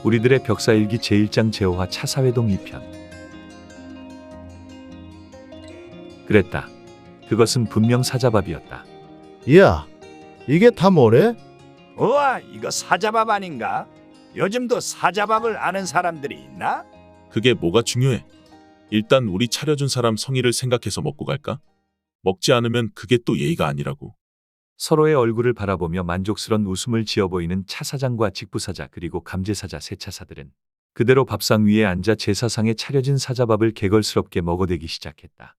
우리들의 벽사일기 제1장 제호화 차사회동 2편. 그랬다. 그것은 분명 사자밥이었다. 야, 이게 다 뭐래? 우와, 이거 사자밥 아닌가? 요즘도 사자밥을 아는 사람들이 있나? 그게 뭐가 중요해? 일단 우리 차려준 사람 성의를 생각해서 먹고 갈까? 먹지 않으면 그게 또 예의가 아니라고. 서로의 얼굴을 바라보며 만족스런 웃음을 지어 보이는 차사장과 직부사자 그리고 감제사자 세 차사들은 그대로 밥상 위에 앉아 제사상에 차려진 사자밥을 개걸스럽게 먹어대기 시작했다.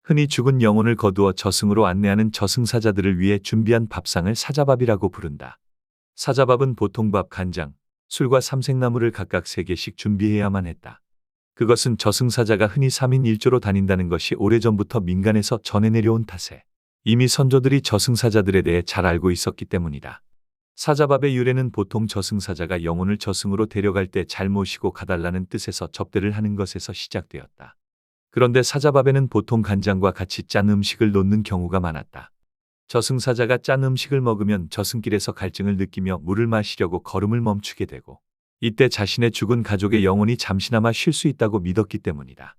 흔히 죽은 영혼을 거두어 저승으로 안내하는 저승사자들을 위해 준비한 밥상을 사자밥이라고 부른다. 사자밥은 보통 밥, 간장, 술과 삼색나물을 각각 3개씩 준비해야만 했다. 그것은 저승사자가 흔히 3인 1조로 다닌다는 것이 오래전부터 민간에서 전해 내려온 탓에 이미 선조들이 저승사자들에 대해 잘 알고 있었기 때문이다. 사자밥의 유래는 보통 저승사자가 영혼을 저승으로 데려갈 때 잘 모시고 가달라는 뜻에서 접대를 하는 것에서 시작되었다. 그런데 사자밥에는 보통 간장과 같이 짠 음식을 놓는 경우가 많았다. 저승사자가 짠 음식을 먹으면 저승길에서 갈증을 느끼며 물을 마시려고 걸음을 멈추게 되고 이때 자신의 죽은 가족의 영혼이 잠시나마 쉴 수 있다고 믿었기 때문이다.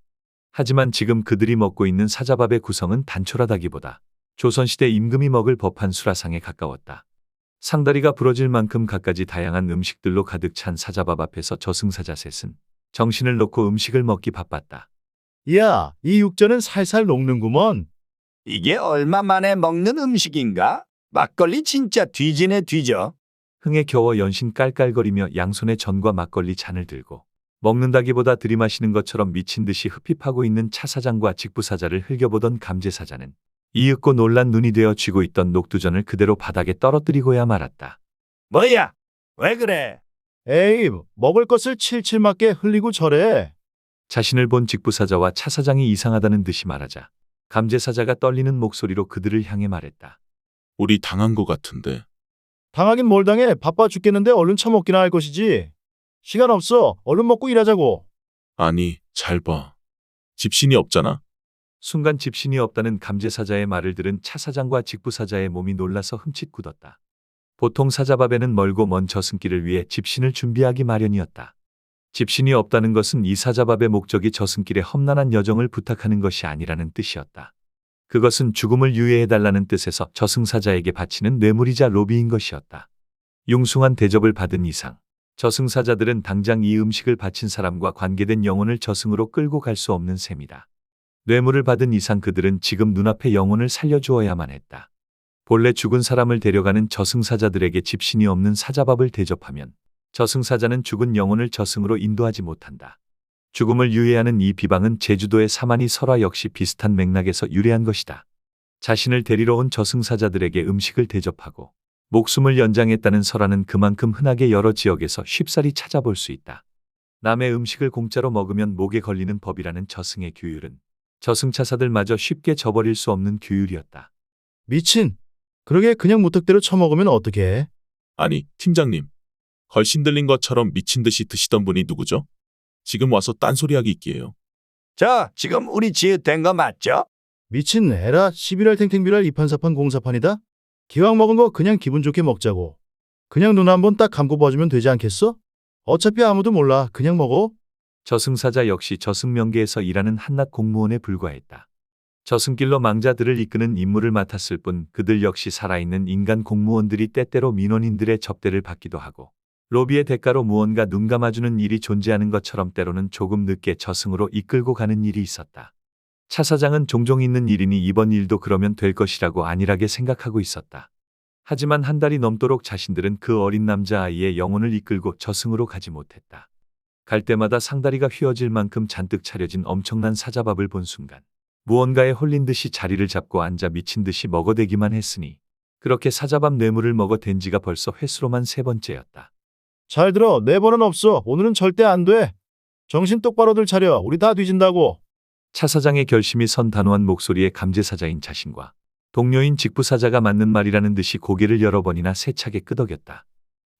하지만 지금 그들이 먹고 있는 사자밥의 구성은 단촐하다기보다 조선시대 임금이 먹을 법한 수라상에 가까웠다. 상다리가 부러질 만큼 갖가지 다양한 음식들로 가득 찬 사자밥 앞에서 저승사자 셋은 정신을 놓고 음식을 먹기 바빴다. 야, 이 육전은 살살 녹는구먼. 이게 얼마 만에 먹는 음식인가? 막걸리 진짜 뒤지네 뒤져. 흥에 겨워 연신 깔깔거리며 양손에 전과 막걸리 잔을 들고 먹는다기보다 들이마시는 것처럼 미친 듯이 흡입하고 있는 차사장과 직부사자를 흘겨보던 감제사자는 이윽고 놀란 눈이 되어 쥐고 있던 녹두전을 그대로 바닥에 떨어뜨리고야 말았다. 뭐야? 왜 그래? 에이, 먹을 것을 칠칠 맞게 흘리고 저래. 자신을 본 직부사자와 차사장이 이상하다는 듯이 말하자 감제사자가 떨리는 목소리로 그들을 향해 말했다. 우리 당한 거 같은데. 당하긴 뭘 당해. 바빠 죽겠는데 얼른 처먹기나 할 것이지. 시간 없어. 얼른 먹고 일하자고. 아니, 잘 봐. 집신이 없잖아. 순간 집신이 없다는 감제사자의 말을 들은 차사장과 직부사자의 몸이 놀라서 흠칫 굳었다. 보통 사자밥에는 멀고 먼 저승길을 위해 집신을 준비하기 마련이었다. 집신이 없다는 것은 이 사자밥의 목적이 저승길의 험난한 여정을 부탁하는 것이 아니라는 뜻이었다. 그것은 죽음을 유예해달라는 뜻에서 저승사자에게 바치는 뇌물이자 로비인 것이었다. 융숭한 대접을 받은 이상 저승사자들은 당장 이 음식을 바친 사람과 관계된 영혼을 저승으로 끌고 갈 수 없는 셈이다. 뇌물을 받은 이상 그들은 지금 눈앞의 영혼을 살려주어야만 했다. 본래 죽은 사람을 데려가는 저승사자들에게 집신이 없는 사자밥을 대접하면 저승사자는 죽은 영혼을 저승으로 인도하지 못한다. 죽음을 유예하는 이 비방은 제주도의 사마니 설화 역시 비슷한 맥락에서 유래한 것이다. 자신을 데리러 온 저승사자들에게 음식을 대접하고 목숨을 연장했다는 설화는 그만큼 흔하게 여러 지역에서 쉽사리 찾아볼 수 있다. 남의 음식을 공짜로 먹으면 목에 걸리는 법이라는 저승의 규율은 저승차사들마저 쉽게 저버릴 수 없는 규율이었다. 미친. 그러게 그냥 무턱대로 처먹으면 어떡해. 아니, 팀장님. 걸신 들린 것처럼 미친 듯이 드시던 분이 누구죠? 지금 와서 딴소리하기 있기에요. 저 지금 우리 지읒 된 거 맞죠? 미친 에라 11월 탱탱비랄 이판사판 공사판이다. 기왕 먹은 거 그냥 기분 좋게 먹자고. 그냥 눈 한번 딱 감고 봐주면 되지 않겠어? 어차피 아무도 몰라. 그냥 먹어. 저승사자 역시 저승명계에서 일하는 한낱 공무원에 불과했다. 저승길로 망자들을 이끄는 임무를 맡았을 뿐 그들 역시 살아있는 인간 공무원들이 때때로 민원인들의 접대를 받기도 하고 로비의 대가로 무언가 눈 감아주는 일이 존재하는 것처럼 때로는 조금 늦게 저승으로 이끌고 가는 일이 있었다. 차사장은 종종 있는 일이니 이번 일도 그러면 될 것이라고 안일하게 생각하고 있었다. 하지만 한 달이 넘도록 자신들은 그 어린 남자아이의 영혼을 이끌고 저승으로 가지 못했다. 갈 때마다 상다리가 휘어질 만큼 잔뜩 차려진 엄청난 사자밥을 본 순간 무언가에 홀린 듯이 자리를 잡고 앉아 미친 듯이 먹어대기만 했으니 그렇게 사자밥 뇌물을 먹어댄 지가 벌써 횟수로만 3번째였다. 잘 들어. 4번은 없어. 오늘은 절대 안 돼. 정신 똑바로들 차려. 우리 다 뒤진다고. 차사장의 결심이 선 단호한 목소리에 감제사자인 자신과 동료인 직부사자가 맞는 말이라는 듯이 고개를 여러 번이나 세차게 끄덕였다.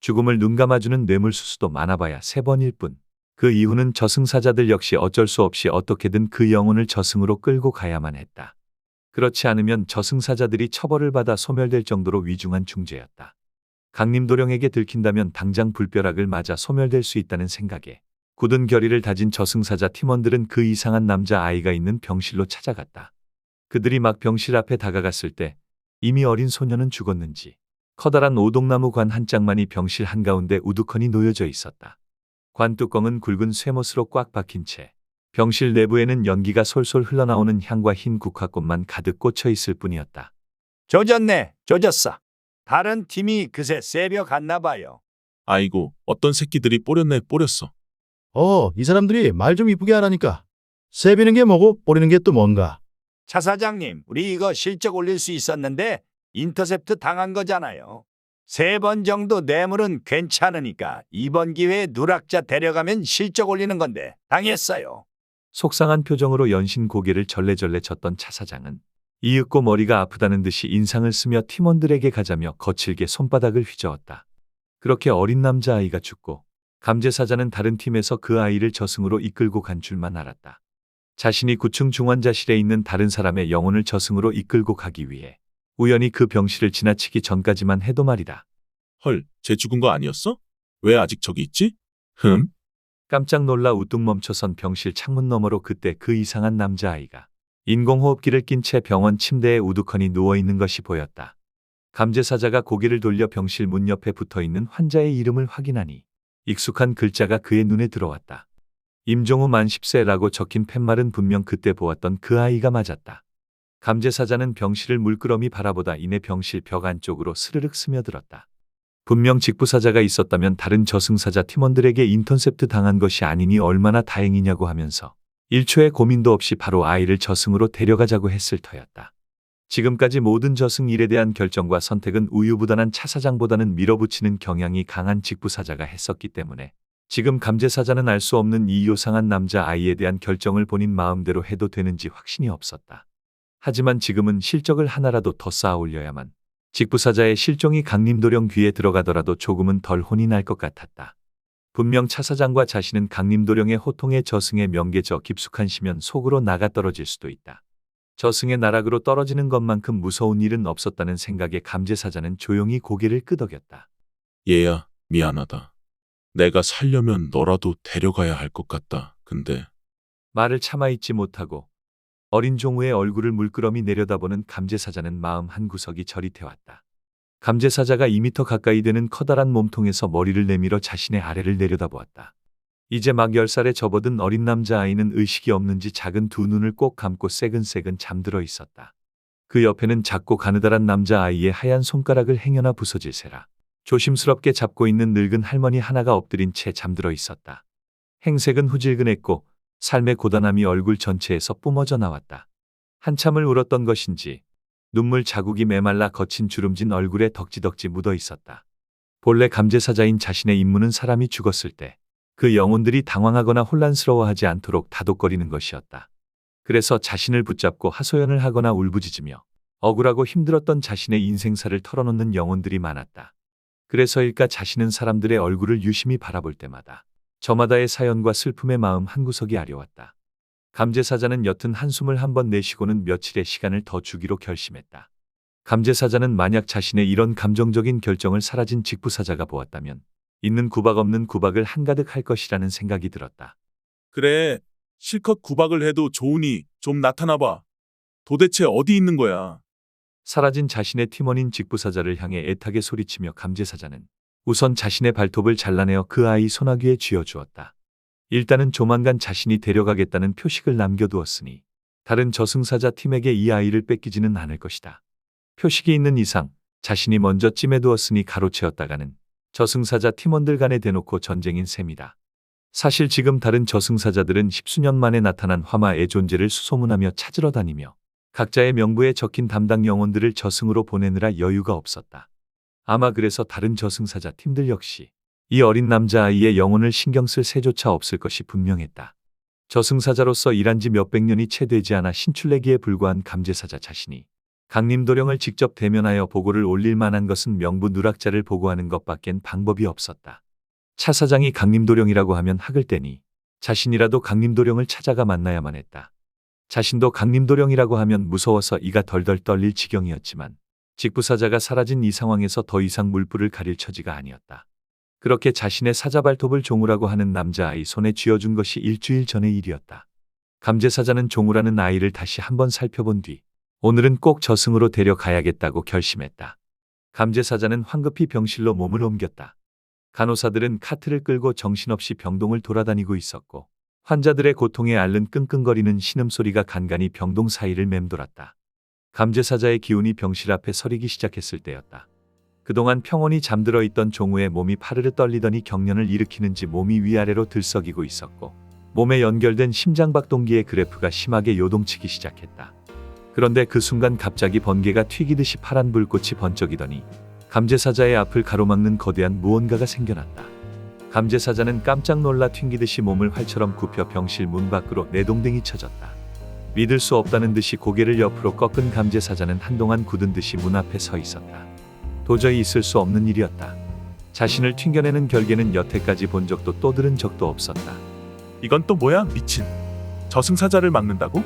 죽음을 눈 감아주는 뇌물수수도 많아봐야 3번일 뿐. 그 이후는 저승사자들 역시 어쩔 수 없이 어떻게든 그 영혼을 저승으로 끌고 가야만 했다. 그렇지 않으면 저승사자들이 처벌을 받아 소멸될 정도로 위중한 중죄였다. 강림도령에게 들킨다면 당장 불벼락을 맞아 소멸될 수 있다는 생각에 굳은 결의를 다진 저승사자 팀원들은 그 이상한 남자 아이가 있는 병실로 찾아갔다. 그들이 막 병실 앞에 다가갔을 때 이미 어린 소녀는 죽었는지 커다란 오동나무 관 한 짝만이 병실 한가운데 우두커니 놓여져 있었다. 관 뚜껑은 굵은 쇠못으로 꽉 박힌 채 병실 내부에는 연기가 솔솔 흘러나오는 향과 흰 국화꽃만 가득 꽂혀 있을 뿐이었다. 조졌네, 조졌어. 다른 팀이 그새 새벽 갔나 봐요. 아이고, 어떤 새끼들이 뽀렸네 뽀렸어. 이 사람들이 말 좀 이쁘게 하라니까. 세비는 게 뭐고 뿌리는 게 또 뭔가. 차 사장님, 우리 이거 실적 올릴 수 있었는데 인터셉트 당한 거잖아요. 3번 정도 뇌물은 괜찮으니까 이번 기회에 누락자 데려가면 실적 올리는 건데 당했어요. 속상한 표정으로 연신 고개를 절레절레 젓던 차 사장은 이윽고 머리가 아프다는 듯이 인상을 쓰며 팀원들에게 가자며 거칠게 손바닥을 휘저었다. 그렇게 어린 남자아이가 죽고 감제사자는 다른 팀에서 그 아이를 저승으로 이끌고 간 줄만 알았다. 자신이 9층 중환자실에 있는 다른 사람의 영혼을 저승으로 이끌고 가기 위해 우연히 그 병실을 지나치기 전까지만 해도 말이다. 헐, 쟤 죽은 거 아니었어? 왜 아직 저기 있지? 깜짝 놀라 우뚝 멈춰선 병실 창문 너머로 그때 그 이상한 남자아이가 인공호흡기를 낀 채 병원 침대에 우두커니 누워있는 것이 보였다. 감제사자가 고개를 돌려 병실 문 옆에 붙어있는 환자의 이름을 확인하니 익숙한 글자가 그의 눈에 들어왔다. 임종우 만 10세라고 적힌 팻말은 분명 그때 보았던 그 아이가 맞았다. 감제사자는 병실을 물끄러미 바라보다 이내 병실 벽 안쪽으로 스르륵 스며들었다. 분명 직부사자가 있었다면 다른 저승사자 팀원들에게 인터셉트 당한 것이 아니니 얼마나 다행이냐고 하면서 1초의 고민도 없이 바로 아이를 저승으로 데려가자고 했을 터였다. 지금까지 모든 저승 일에 대한 결정과 선택은 우유부단한 차사장보다는 밀어붙이는 경향이 강한 직부사자가 했었기 때문에 지금 감제사자는 알 수 없는 이 요상한 남자 아이에 대한 결정을 본인 마음대로 해도 되는지 확신이 없었다. 하지만 지금은 실적을 하나라도 더 쌓아 올려야만 직부사자의 실종이 강림도령 귀에 들어가더라도 조금은 덜 혼이 날 것 같았다. 분명 차사장과 자신은 강림도령의 호통에 저승의 명계저 깊숙한 시면 속으로 나가 떨어질 수도 있다. 저승의 나락으로 떨어지는 것만큼 무서운 일은 없었다는 생각에 감제사자는 조용히 고개를 끄덕였다. 얘야, 미안하다. 내가 살려면 너라도 데려가야 할 것 같다. 근데 말을 참아 있지 못하고 어린 종우의 얼굴을 물끄러미 내려다보는 감제사자는 마음 한구석이 저릿해왔다. 감제사자가 2미터 가까이 되는 커다란 몸통에서 머리를 내밀어 자신의 아래를 내려다보았다. 이제 막 10살에 접어든 어린 남자아이는 의식이 없는지 작은 두 눈을 꼭 감고 새근새근 잠들어 있었다. 그 옆에는 작고 가느다란 남자아이의 하얀 손가락을 행여나 부서질 새라 조심스럽게 잡고 있는 늙은 할머니 하나가 엎드린 채 잠들어 있었다. 행색은 후질근했고 삶의 고단함이 얼굴 전체에서 뿜어져 나왔다. 한참을 울었던 것인지 눈물 자국이 메말라 거친 주름진 얼굴에 덕지덕지 묻어 있었다. 본래 감제사자인 자신의 임무는 사람이 죽었을 때 그 영혼들이 당황하거나 혼란스러워하지 않도록 다독거리는 것이었다. 그래서 자신을 붙잡고 하소연을 하거나 울부짖으며 억울하고 힘들었던 자신의 인생사를 털어놓는 영혼들이 많았다. 그래서일까 자신은 사람들의 얼굴을 유심히 바라볼 때마다 저마다의 사연과 슬픔의 마음 한구석이 아려왔다. 감제사자는 옅은 한숨을 한번 내쉬고는 며칠의 시간을 더 주기로 결심했다. 감제사자는 만약 자신의 이런 감정적인 결정을 사라진 직부사자가 보았다면 있는 구박 없는 구박을 한가득 할 것이라는 생각이 들었다. 그래, 실컷 구박을 해도 좋으니 좀 나타나봐. 도대체 어디 있는 거야? 사라진 자신의 팀원인 직부사자를 향해 애타게 소리치며 감제사자는 우선 자신의 발톱을 잘라내어 그 아이 소나귀에 쥐어주었다. 일단은 조만간 자신이 데려가겠다는 표식을 남겨두었으니 다른 저승사자 팀에게 이 아이를 뺏기지는 않을 것이다. 표식이 있는 이상 자신이 먼저 찜해두었으니 가로채었다가는 저승사자 팀원들 간에 대놓고 전쟁인 셈이다. 사실 지금 다른 저승사자들은 십수년 만에 나타난 화마의 존재를 수소문하며 찾으러 다니며 각자의 명부에 적힌 담당 영혼들을 저승으로 보내느라 여유가 없었다. 아마 그래서 다른 저승사자 팀들 역시 이 어린 남자아이의 영혼을 신경 쓸 새조차 없을 것이 분명했다. 저승사자로서 일한 지 몇백 년이 채 되지 않아 신출내기에 불과한 감제사자 자신이 강림도령을 직접 대면하여 보고를 올릴 만한 것은 명부 누락자를 보고하는 것밖엔 방법이 없었다. 차 사장이 강림도령이라고 하면 학을 떼니 자신이라도 강림도령을 찾아가 만나야만 했다. 자신도 강림도령이라고 하면 무서워서 이가 덜덜 떨릴 지경이었지만 직부사자가 사라진 이 상황에서 더 이상 물불을 가릴 처지가 아니었다. 그렇게 자신의 사자발톱을 종우라고 하는 남자아이 손에 쥐어준 것이 일주일 전의 일이었다. 감제사자는 종우라는 아이를 다시 한번 살펴본 뒤 오늘은 꼭 저승으로 데려가야겠다고 결심했다. 감제사자는 황급히 병실로 몸을 옮겼다. 간호사들은 카트를 끌고 정신없이 병동을 돌아다니고 있었고 환자들의 고통에 앓는 끙끙거리는 신음소리가 간간히 병동 사이를 맴돌았다. 감제사자의 기운이 병실 앞에 서리기 시작했을 때였다. 그동안 평온히 잠들어 있던 종우의 몸이 파르르 떨리더니 경련을 일으키는지 몸이 위아래로 들썩이고 있었고 몸에 연결된 심장박동기의 그래프가 심하게 요동치기 시작했다. 그런데 그 순간 갑자기 번개가 튀기듯이 파란 불꽃이 번쩍이더니 감제사자의 앞을 가로막는 거대한 무언가가 생겨났다. 감제사자는 깜짝 놀라 튕기듯이 몸을 활처럼 굽혀 병실 문 밖으로 내동댕이 쳐졌다. 믿을 수 없다는 듯이 고개를 옆으로 꺾은 감제사자는 한동안 굳은 듯이 문 앞에 서 있었다. 도저히 있을 수 없는 일이었다. 자신을 튕겨내는 결계는 여태까지 본 적도 또 들은 적도 없었다. 이건 또 뭐야, 미친. 저승사자를 막는다고?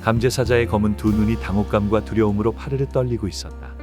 감제사자의 검은 두 눈이 당혹감과 두려움으로 파르르 떨리고 있었다.